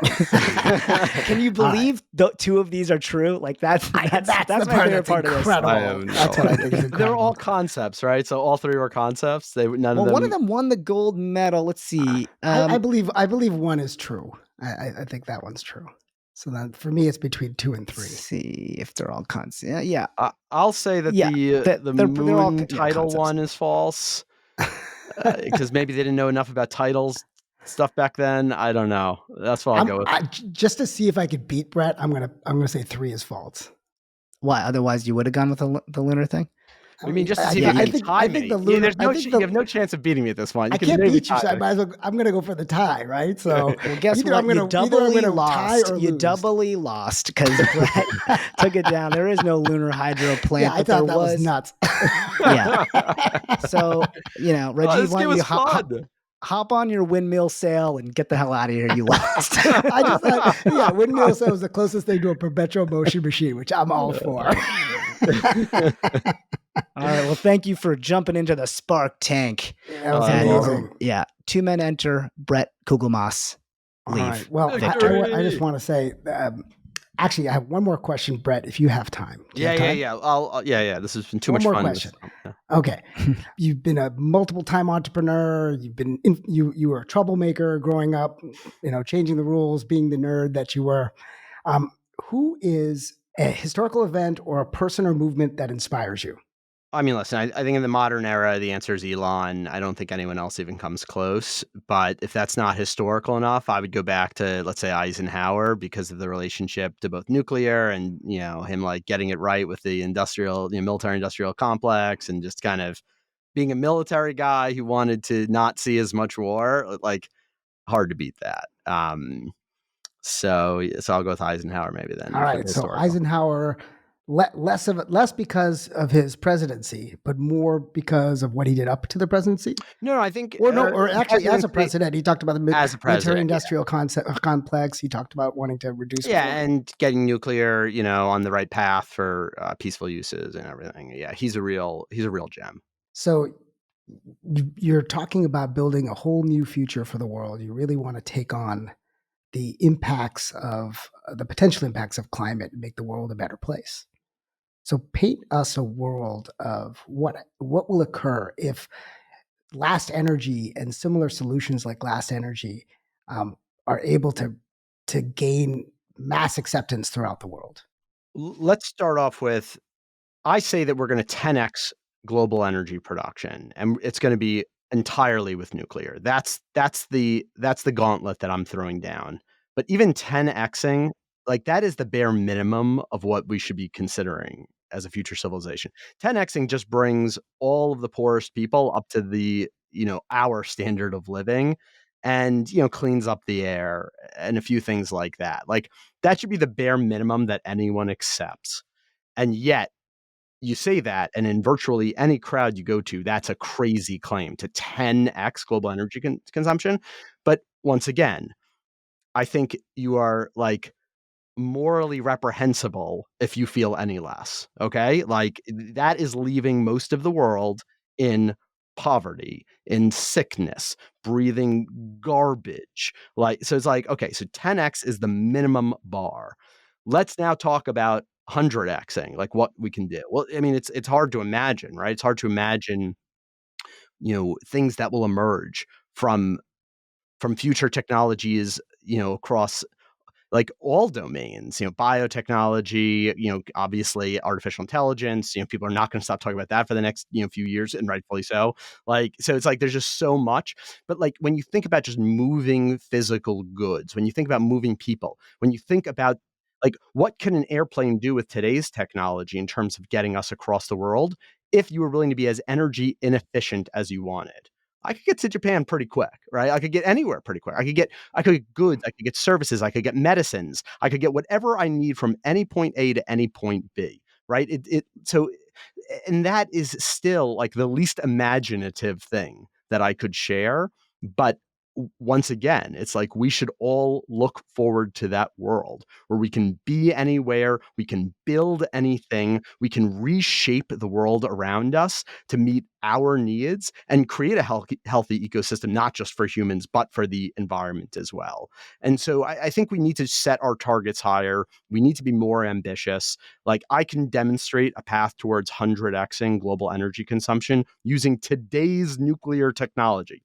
Can you believe two of these are true? Like that's my favorite part of this. That's what I think is incredible. They're all concepts, right? So all 3 were concepts. One of them won the gold medal. Let's see. I believe 1 is true. I think that one's true. So then for me, it's between 2 and 3. Let's see if they're all concepts. Yeah. I'll say that the moon title one is false because maybe they didn't know enough about titles stuff back then. I don't know. That's what I'll go with. Just to see if I could beat Brett, I'm gonna say 3 is false. Why? Otherwise, you would have gone with the lunar thing. I mean, just to I see think- if I you can think- tie I think me. the lunar- There's no I think you have no chance of beating me at this point. I You can can't maybe beat you, tie so I me. might as well. I'm going to go for the tie, right? So Well, guess either what? I'm gonna, You doubly lost. tie or You lose. doubly lost because Bret took it down. There is no lunar hydro plant, Yeah, I but there thought that was nuts. Yeah. So, Rajiv, this why game don't you was fun. hop on your windmill sail and get the hell out of here. You lost. I just thought, yeah, windmill sail was the closest thing to a perpetual motion machine, which I'm all for. All right. Well, thank you for jumping into the spark tank. That was And, amazing. yeah. 2 men enter, Bret Kugelmass leave. All right. Well, I just want to say, actually, I have one more question, Bret, if you have time. Do you have time? Yeah. This has been too One much more fun. question. Yeah. Okay. You've been a multiple time entrepreneur. You've been you were a troublemaker growing up, changing the rules, being the nerd that you were. Who is a historical event or a person or movement that inspires you? I mean, listen, I think in the modern era, the answer is Elon. I don't think anyone else even comes close. But if that's not historical enough, I would go back to, let's say, Eisenhower because of the relationship to both nuclear and, him like getting it right with the military industrial complex and just kind of being a military guy who wanted to not see as much war. Like, hard to beat that. So I'll go with Eisenhower maybe then. All right. So Eisenhower, less because of his presidency, but more because of what he did up to the presidency. No, I think, or actually as a president, he talked about the military industrial complex. He talked about wanting to reduce. And getting nuclear, on the right path for peaceful uses and everything. Yeah, he's a real gem. So you're talking about building a whole new future for the world. You really want to take on the potential impacts of climate and make the world a better place. So paint us a world of what will occur if Last Energy and similar solutions like Last Energy are able to gain mass acceptance throughout the world. Let's start off with, I say that we're going to 10x global energy production, and it's going to be entirely with nuclear. That's the gauntlet that I'm throwing down. But even 10xing, like that is the bare minimum of what we should be considering as a future civilization. 10xing just brings all of the poorest people up to the, our standard of living and, cleans up the air and a few things like that. Like that should be the bare minimum that anyone accepts. And yet you say that, and in virtually any crowd you go to, that's a crazy claim to 10x global energy consumption. But once again, I think you are like morally reprehensible if you feel any less. Okay. Like that is leaving most of the world in poverty, in sickness, breathing garbage. So it's like, okay, so 10x is the minimum bar. Let's now talk about 100xing, like what we can do. Well, I mean, it's hard to imagine, right? It's hard to imagine, things that will emerge from future technologies, across like all domains, biotechnology, obviously artificial intelligence, people are not going to stop talking about that for the next, few years, and rightfully so. So it's like, there's just so much, but like when you think about just moving physical goods, when you think about moving people, when you think about like, what can an airplane do with today's technology in terms of getting us across the world? If you were willing to be as energy inefficient as you wanted, I could get to Japan pretty quick, right? I could get anywhere pretty quick. I could get goods, I could get services, I could get medicines, I could get whatever I need from any point A to any point B, right? And that is still like the least imaginative thing that I could share. But once again, it's like we should all look forward to that world where we can be anywhere, we can build anything, we can reshape the world around us to meet our needs and create a healthy ecosystem, not just for humans, but for the environment as well. And so I think we need to set our targets higher. We need to be more ambitious. Like I can demonstrate a path towards 100xing global energy consumption using today's nuclear technology.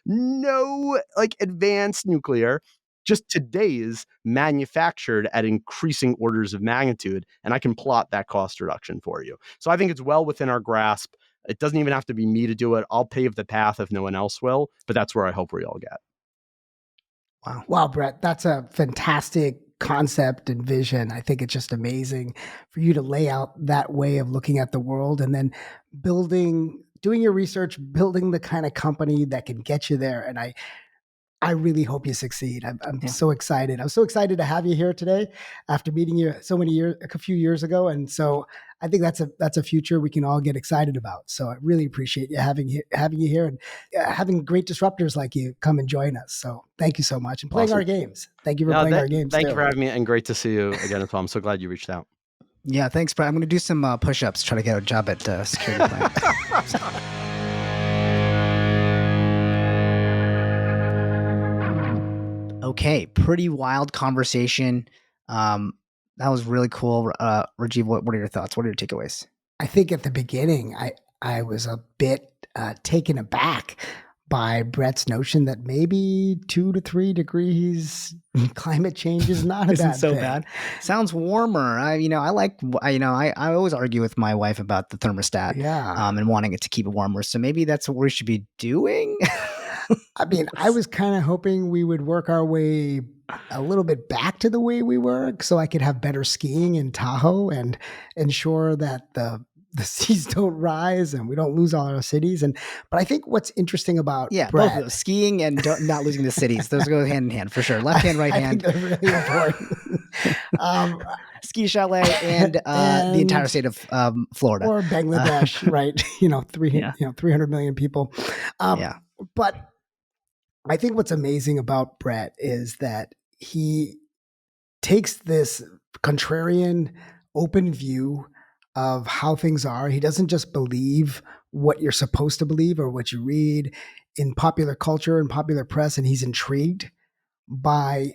No like advanced nuclear, just today's manufactured at increasing orders of magnitude. And I can plot that cost reduction for you. So I think it's well within our grasp. It doesn't even have to be me to do it. I'll pave the path if no one else will, but that's where I hope we all get. Wow, Bret, that's a fantastic concept and vision. I think it's just amazing for you to lay out that way of looking at the world and then doing your research, building the kind of company that can get you there. And I really hope you succeed. I'm so excited. I'm so excited to have you here today after meeting you a few years ago. And so I think that's a future we can all get excited about. So I really appreciate you having you here and having great disruptors like you come and join us. So thank you so much and playing our games. Thank you for playing our games. Thank you for having me and great to see you again as well. I'm so glad you reached out. Yeah, thanks, Brett. I'm going to do some push-ups, try to get a job at security plant. Okay, pretty wild conversation. That was really cool. Rajiv, what are your thoughts? What are your takeaways? I think at the beginning, I was a bit taken aback by Bret's notion that maybe 2 to 3 degrees climate change is not Isn't bad so thing. bad. Sounds warmer. I always argue with my wife about the thermostat. Yeah. And wanting it to keep it warmer. So maybe that's what we should be doing. I mean, I was kind of hoping we would work our way a little bit back to the way we were so I could have better skiing in Tahoe and ensure that the seas don't rise and we don't lose all our cities. But I think what's interesting about Bret, both of those, skiing and not losing the cities. Those go hand in hand for sure. Left hand, right hand. I think they're really important. Ski chalet and the entire state of Florida or Bangladesh, right? 300 million people. But I think what's amazing about Bret is that he takes this contrarian, open view of how things are. He doesn't just believe what you're supposed to believe or what you read in popular culture and popular press, and he's intrigued by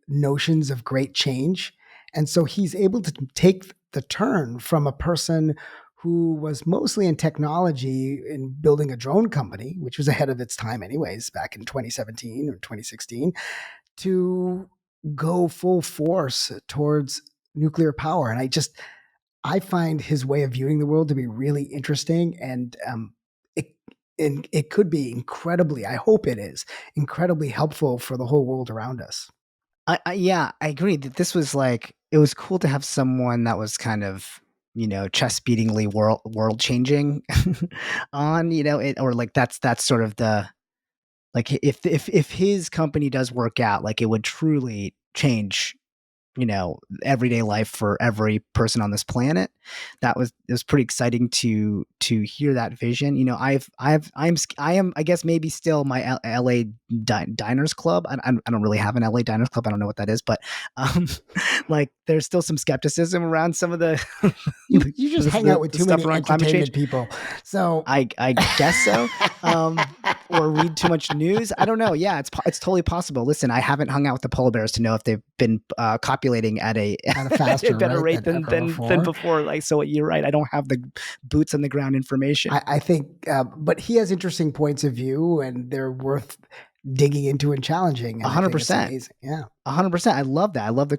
notions of great change. And so he's able to take the turn from a person who was mostly in technology in building a drone company, which was ahead of its time anyways, back in 2017 or 2016, to go full force towards nuclear power. And I find his way of viewing the world to be really interesting. And it could be incredibly, I hope it is, incredibly helpful for the whole world around us. I agree that this was it was cool to have someone that was kind of, chest beatingly world changing on, that's sort of the, if his company does work out, it would truly change, everyday life for every person on this planet. It was pretty exciting to hear that vision. I am, I guess, maybe still my LA Diners Club. I don't really have an LA Diners Club. I don't know what that is, but there's still some skepticism around some of the. You just hang out with too many entertainment people, so I guess so. Or read too much news. I don't know. Yeah, it's totally possible. Listen, I haven't hung out with the polar bears to know if they've been copulating at a faster better rate than before. So you're right. I don't have the boots on the ground information. I think, but he has interesting points of view, and they're worth digging into and challenging. 100%. Yeah, 100%. I love that. I love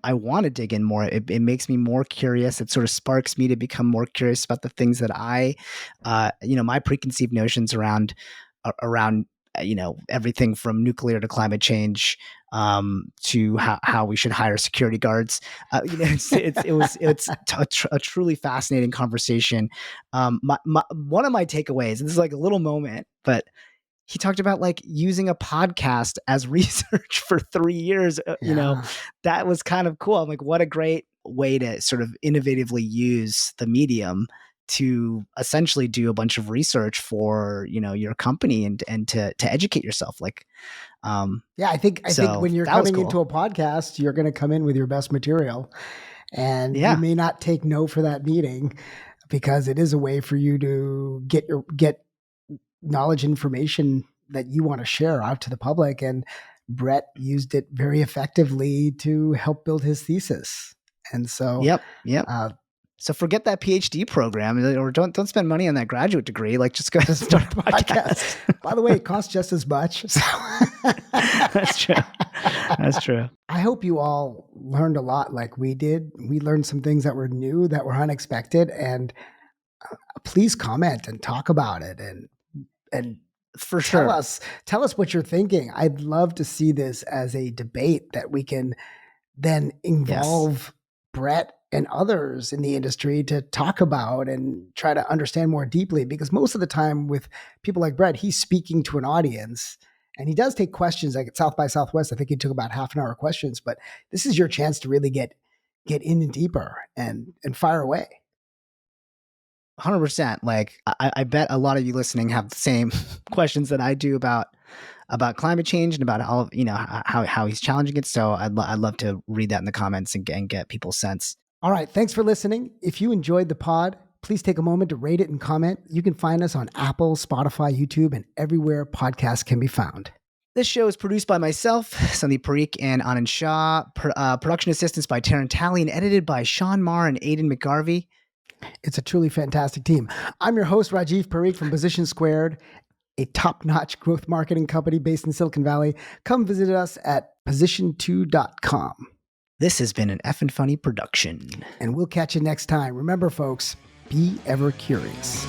I want to dig in more. It makes me more curious. It sort of sparks me to become more curious about the things that my preconceived notions around everything from nuclear to climate change, to how we should hire security guards. It's a truly fascinating conversation. One of my takeaways, and this is a little moment, but he talked about using a podcast as research for 3 years. That was kind of cool. I'm what a great way to sort of innovatively use the medium to essentially do a bunch of research for, your company and to educate yourself. I think when you're coming into a podcast, you're going to come in with your best material, and you may not take no for that meeting, because it is a way for you to get knowledge, information that you want to share out to the public. And Bret used it very effectively to help build his thesis. And so, so forget that PhD program, or don't spend money on that graduate degree. Just go start a podcast. By the way, it costs just as much. So. That's true. That's true. I hope you all learned a lot like we did. We learned some things that were new, that were unexpected, and please comment and talk about it, and For sure. Tell us what you're thinking. I'd love to see this as a debate that we can then involve Bret and others in the industry to talk about and try to understand more deeply. Because most of the time with people like Bret, he's speaking to an audience and he does take questions. Like at South by Southwest, I think he took about half an hour of questions, but this is your chance to really get in and deeper and fire away. 100%. Like I bet a lot of you listening have the same questions that I do about climate change and about all, how he's challenging it. So I'd love to read that in the comments and get people's sense. All right. Thanks for listening. If you enjoyed the pod, please take a moment to rate it and comment. You can find us on Apple, Spotify, YouTube, and everywhere podcasts can be found. This show is produced by myself, Sandeep Parikh, and Anand Shah. Production assistance by Taryn Talley and edited by Sean Marr and Aidan McGarvey. It's a truly fantastic team. I'm your host, Rajiv Parikh from Position Squared, a top-notch growth marketing company based in Silicon Valley. Come visit us at position2.com. This has been an Effin' Funny production. And we'll catch you next time. Remember, folks, be ever curious.